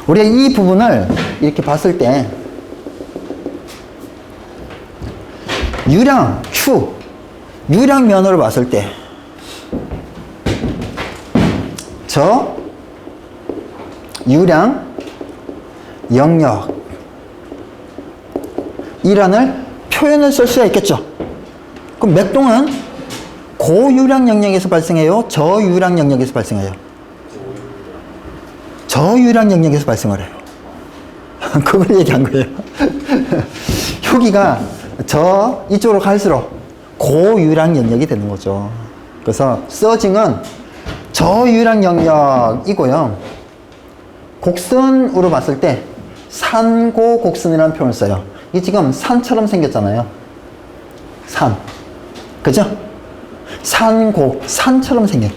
우리가 이 부분을 이렇게 봤을 때 유량, Q, 유량 면으로 봤을 때 저 유량 영역 이라는 표현을 쓸 수가 있겠죠. 그럼 맥동은 고유량 영역에서 발생해요? 저유량 영역에서 발생해요? 저유량 영역에서 발생을 해요. 그걸 얘기한 거예요. 여기가 이쪽으로 갈수록 고유량 영역이 되는 거죠. 그래서 서징은 저유량 영역이고요. 곡선으로 봤을 때 산고곡선이라는 표현을 써요. 이게 지금 산처럼 생겼잖아요. 산. 그죠? 산처럼 생긴.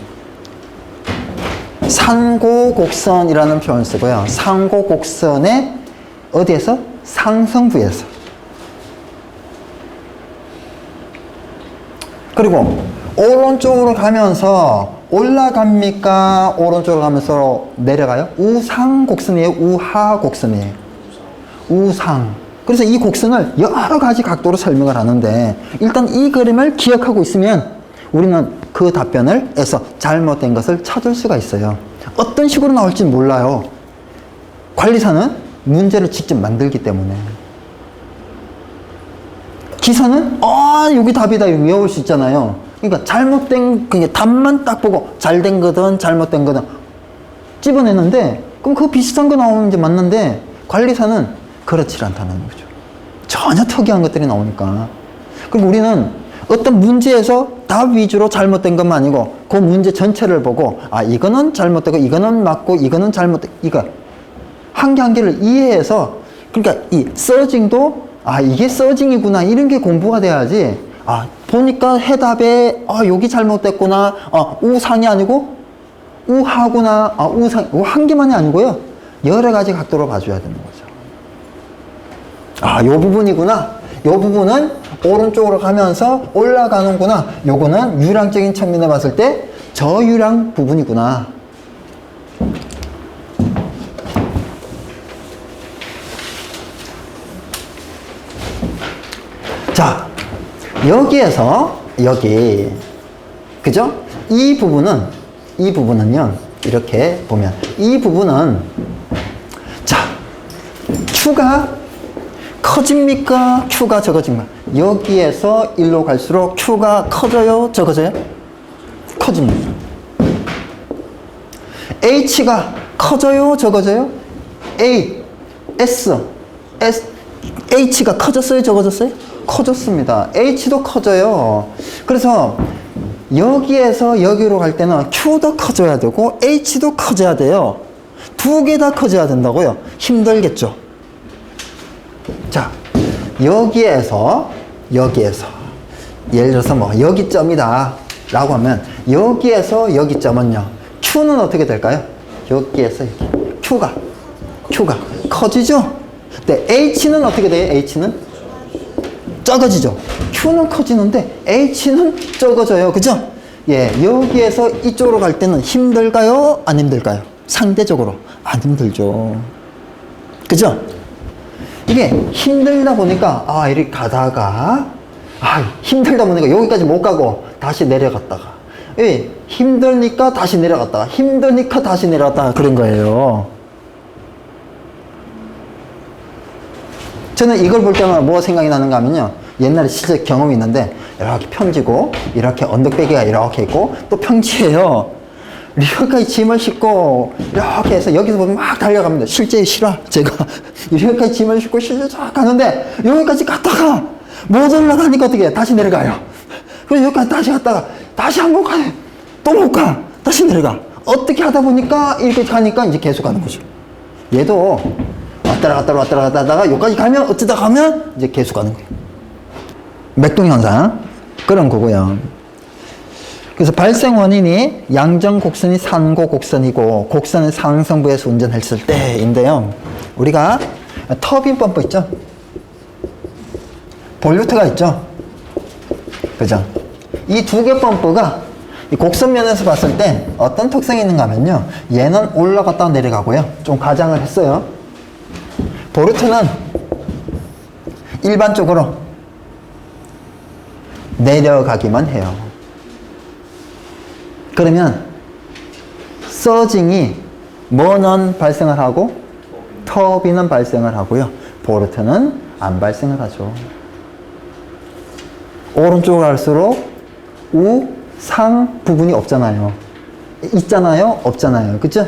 산고곡선이라는 표현을 쓰고요. 산고곡선의 어디에서? 상성부에서. 그리고 오른쪽으로 가면서 올라갑니까? 오른쪽으로 가면서 내려가요? 우상곡선이에요? 우하곡선이에요? 우상. 그래서 이 곡선을 여러 가지 각도로 설명을 하는데 일단 이 그림을 기억하고 있으면 우리는 그 답변에서 잘못된 것을 찾을 수가 있어요. 어떤 식으로 나올지 몰라요. 관리사는 문제를 직접 만들기 때문에. 기사는 여기 답이다 외울 수 있잖아요. 그러니까 잘못된 그냥 답만 딱 보고 잘된 거든 잘못된 거든 집어내는데 그럼 그 비슷한 거 나오는 게 맞는데 관리사는 그렇지 않다는 거죠. 전혀 특이한 것들이 나오니까. 그럼 우리는 어떤 문제에서 답 위주로 잘못된 것만 아니고 그 문제 전체를 보고 이거는 잘못되고 이거는 맞고 이거는 잘못되고 이거 한 개 한 개를 이해해서 그러니까 이 서징도 이게 서징이구나 이런 게 공부가 돼야지 보니까 해답에 여기 잘못됐구나 우상이 아니고 우하구나 우상 한 개만이 아니고요 여러 가지 각도로 봐줘야 되는 거죠. 요 부분이구나 요 부분은 오른쪽으로 가면서 올라가는구나 요거는 유량적인 측면에 봤을 때 저유량 부분이구나. 자, 여기에서 여기 그죠? 이 부분은요 이렇게 보면 이 부분은 자 Q가 커집니까? Q가 적어집니까? 여기에서 일로 갈수록 Q가 커져요? 적어져요? 커집니다. H가 커져요? 적어져요? H가 커졌어요? 적어졌어요? 커졌습니다. H도 커져요. 그래서 여기에서 여기로 갈 때는 Q도 커져야 되고 H도 커져야 돼요. 두 개 다 커져야 된다고요? 힘들겠죠? 자, 여기에서 예를 들어서 여기 점이다 라고 하면 여기에서 여기 점은요 Q는 어떻게 될까요? 여기에서 여기 Q가 커지죠? 근데 H는 어떻게 돼요? H는 적어지죠. Q는 커지는데 H는 적어져요. 그죠? 예, 여기에서 이쪽으로 갈 때는 힘들까요? 안 힘들까요? 상대적으로 안 힘들죠. 그죠? 이게 힘들다 보니까 이렇게 가다가 힘들다 보니까 여기까지 못 가고 다시 내려갔다가 힘드니까 다시 내려갔다가 힘드니까 다시 내려갔다가 그런 거예요. 저는 이걸 볼 때마다 뭐가 생각이 나는가 하면요 옛날에 실제 경험이 있는데 이렇게 평지고 이렇게 언덕배기가 이렇게 있고 또 평지예요. 이렇게까지 짐을 싣고 이렇게 해서 여기서 보면 막 달려갑니다. 실제 실화 제가 이렇게까지 짐을 싣고 실제 쫙 가는데 여기까지 갔다가 못 올라가니까 어떻게 해요? 다시 내려가요. 그래서 여기까지 다시 갔다가 다시 한 번 가요. 또 못 가. 다시 내려가. 어떻게 하다 보니까 이렇게 가니까 이제 계속 가는 거죠. 얘도 왔다 갔다 하다가 여기까지 가면 어쩌다 가면 이제 계속 가는 거예요. 맥동현상 그런 거고요. 그래서 발생 원인이 양정 곡선이 산고 곡선이고 곡선의 상성부에서 운전했을 때인데요. 우리가 터빈 펌프 있죠? 볼루트가 있죠? 그죠? 이 두 개 펌프가 이 곡선면에서 봤을 때 어떤 특성이 있는가 하면요. 얘는 올라갔다 내려가고요. 좀 과장을 했어요. 보르트는 일반적으로 내려가기만 해요. 그러면 서징이 뭐는 발생을 하고 터비는 발생을 하고요. 보르트는 안 발생을 하죠. 오른쪽으로 갈수록 우상 부분이 없잖아요. 있잖아요? 없잖아요. 그죠?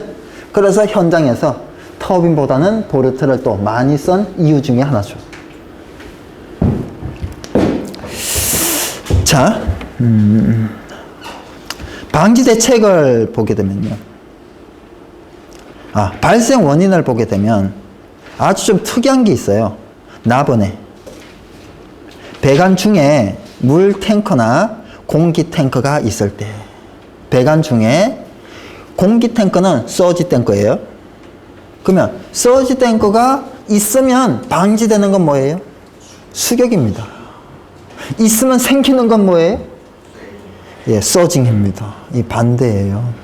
그래서 현장에서 터빈보다는 보르트를 또 많이 쓴 이유 중에 하나죠. 자, 방지 대책을 보게 되면요. 발생 원인을 보게 되면 아주 좀 특이한 게 있어요. 나번에 배관 중에 물 탱커나 공기 탱커가 있을 때, 배관 중에 공기 탱커는 서지 탱커예요. 그러면 서지 탱커가 있으면 방지되는 건 뭐예요? 수격입니다. 있으면 생기는 건 뭐예요? 예, 서징입니다. 이 반대예요.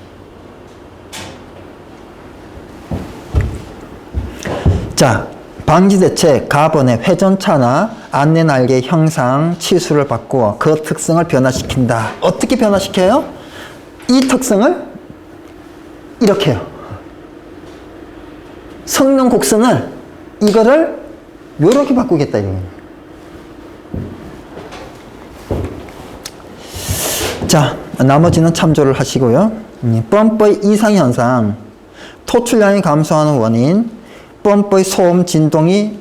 자, 방지 대책, 가번의 회전차나 안내 날개 형상, 치수를 바꾸어 그 특성을 변화시킨다. 어떻게 변화시켜요? 이 특성을 이렇게 해요. 성능 곡선을 이거를 요렇게 바꾸겠다 이거예요. 자, 나머지는 참조를 하시고요. 펌프의 이상현상, 토출량이 감소하는 원인, 펌프의 소음 진동이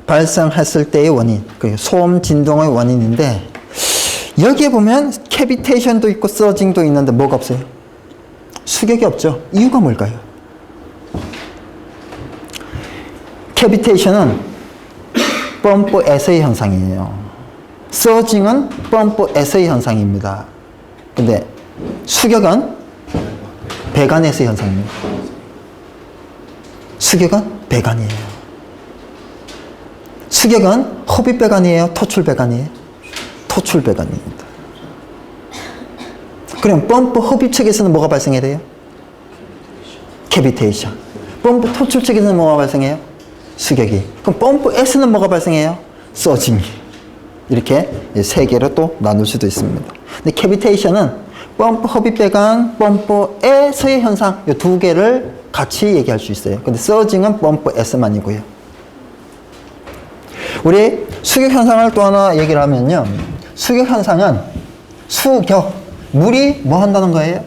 발생했을 때의 원인, 소음 진동의 원인인데, 여기에 보면 캐비테이션도 있고 서징도 있는데 뭐가 없어요? 수격이 없죠. 이유가 뭘까요? 캐비테이션은 펌프에서의 현상이에요. 서징은 펌프에서의 현상입니다. 근데 수격은 배관에서의 현상입니다. 수격은 배관이에요. 수격은 흡입 배관이에요? 토출 배관이에요? 토출 배관입니다. 그럼 펌프 흡입 측에서는 뭐가 발생해야 돼요? 캐비테이션. 펌프 토출 측에서는 뭐가 발생해요? 수격이. 그럼 펌프에서는 뭐가 발생해요? 서징이. 이렇게 세 개로 또 나눌 수도 있습니다. 근데 캐비테이션은 펌프 흡입 배관, 펌프에서의 현상, 이 두 개를 같이 얘기할 수 있어요. 근데 서징은 펌프에서만이고요. 우리 수격 현상을 또 하나 얘기를 하면요. 수격 현상은 수격, 물이 뭐 한다는 거예요?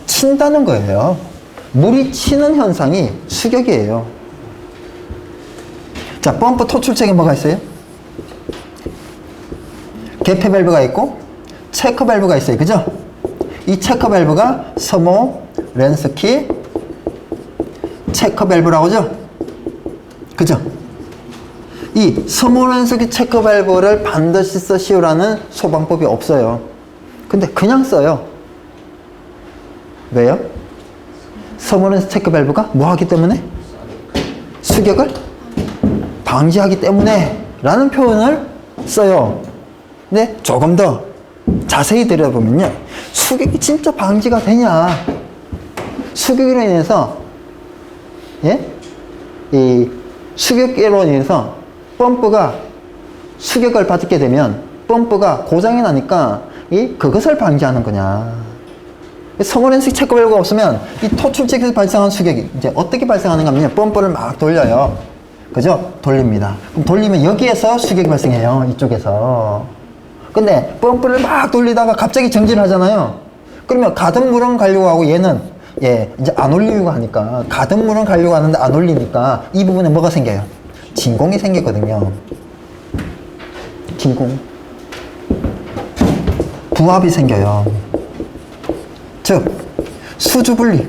친다는 거예요. 물이 치는 현상이 수격이에요. 자, 펌프 토출책에 뭐가 있어요? 개폐 밸브가 있고 체커 밸브가 있어요. 그죠? 이 체커 밸브가 서모 렌스키 체커 밸브라고 하죠? 그죠? 이 서모 렌스키 체커 밸브를 반드시 쓰시오라는 소방법이 없어요. 근데 그냥 써요. 왜요? 서모 렌스키 체커 밸브가 뭐 하기 때문에? 수격을 방지하기 때문에 라는 표현을 써요. 근데 조금 더 자세히 들여다보면요. 수격이 진짜 방지가 되냐. 수격으로 인해서, 예? 이 수격으로 인해서 펌프가 수격을 받게 되면 펌프가 고장이 나니까 그것을 방지하는 거냐. 서머렌스 체크 밸브가 없으면 이 토출책에서 발생한 수격이 이제 어떻게 발생하는가 하면 펌프를 막 돌려요. 그죠? 돌립니다. 그럼 돌리면 여기에서 수격이 발생해요. 이쪽에서. 근데 펌프를 막 돌리다가 갑자기 정지를 하잖아요. 그러면 가득 물은 가려고 하고 얘는 이제 안 올리려고 하니까 가득 물은 가려고 하는데 안 올리니까 이 부분에 뭐가 생겨요? 진공이 생기거든요. 진공. 부합이 생겨요. 즉 수주 분리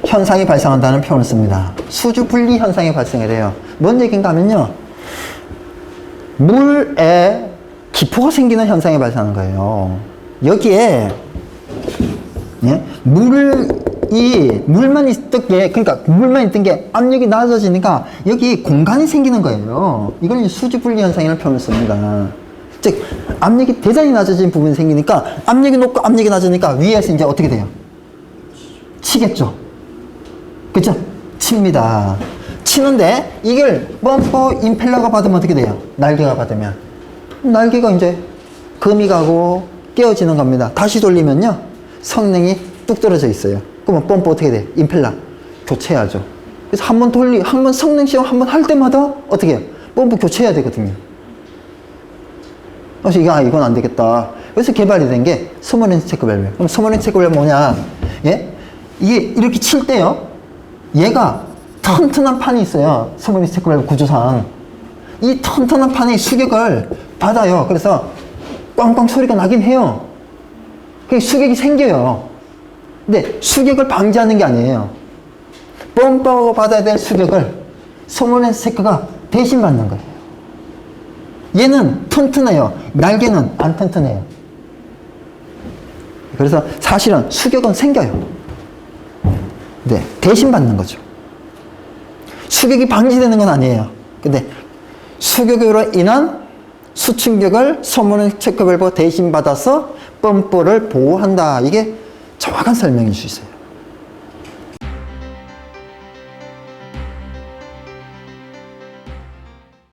현상이 발생한다는 표현을 씁니다. 수주 분리 현상이 발생을 해요. 뭔 얘기인가 하면요. 물에 기포가 생기는 현상이 발생하는 거예요. 여기에 물만 있던 게, 그러니까 물만 있던 게 압력이 낮아지니까 여기 공간이 생기는 거예요. 이걸 수주 분리 현상이라는 표현을 씁니다. 즉 압력이 대단히 낮아진 부분이 생기니까 압력이 높고 압력이 낮으니까 위에서 이제 어떻게 돼요? 치겠죠. 그죠? 칩니다. 치는데 이걸 범퍼 임펠러가 받으면 어떻게 돼요? 날개가 받으면 날개가 이제 금이 가고 깨어지는 겁니다. 다시 돌리면요 성능이 뚝 떨어져 있어요. 그러면 범퍼 어떻게 돼? 임펠러 교체해야죠. 그래서 한번 성능 시험 한번 할 때마다 어떻게 해요? 범퍼 교체해야 되거든요. 그래서 이건 안 되겠다. 그래서 개발이 된 게 서머렌스 체크 밸브. 그럼 서머렌스 체크 밸브 뭐냐? 예? 이게 이렇게 칠 때요. 얘가 튼튼한 판이 있어요. 서머렌스 체크 밸브 구조상. 이 튼튼한 판이 수격을 받아요. 그래서 꽝꽝 소리가 나긴 해요. 그게 수격이 생겨요. 근데 수격을 방지하는 게 아니에요. 범퍼가 받아야 될 수격을 서머렌스 체크가 대신 받는 거예요. 얘는 튼튼해요. 날개는 안 튼튼해요. 그래서 사실은 수격은 생겨요. 네, 대신 받는 거죠. 수격이 방지되는 건 아니에요. 근데 수격으로 인한 수충격을 서머렌스 체크 밸브가 대신 받아서 범퍼를 보호한다. 이게 정확한 설명일 수 있어요.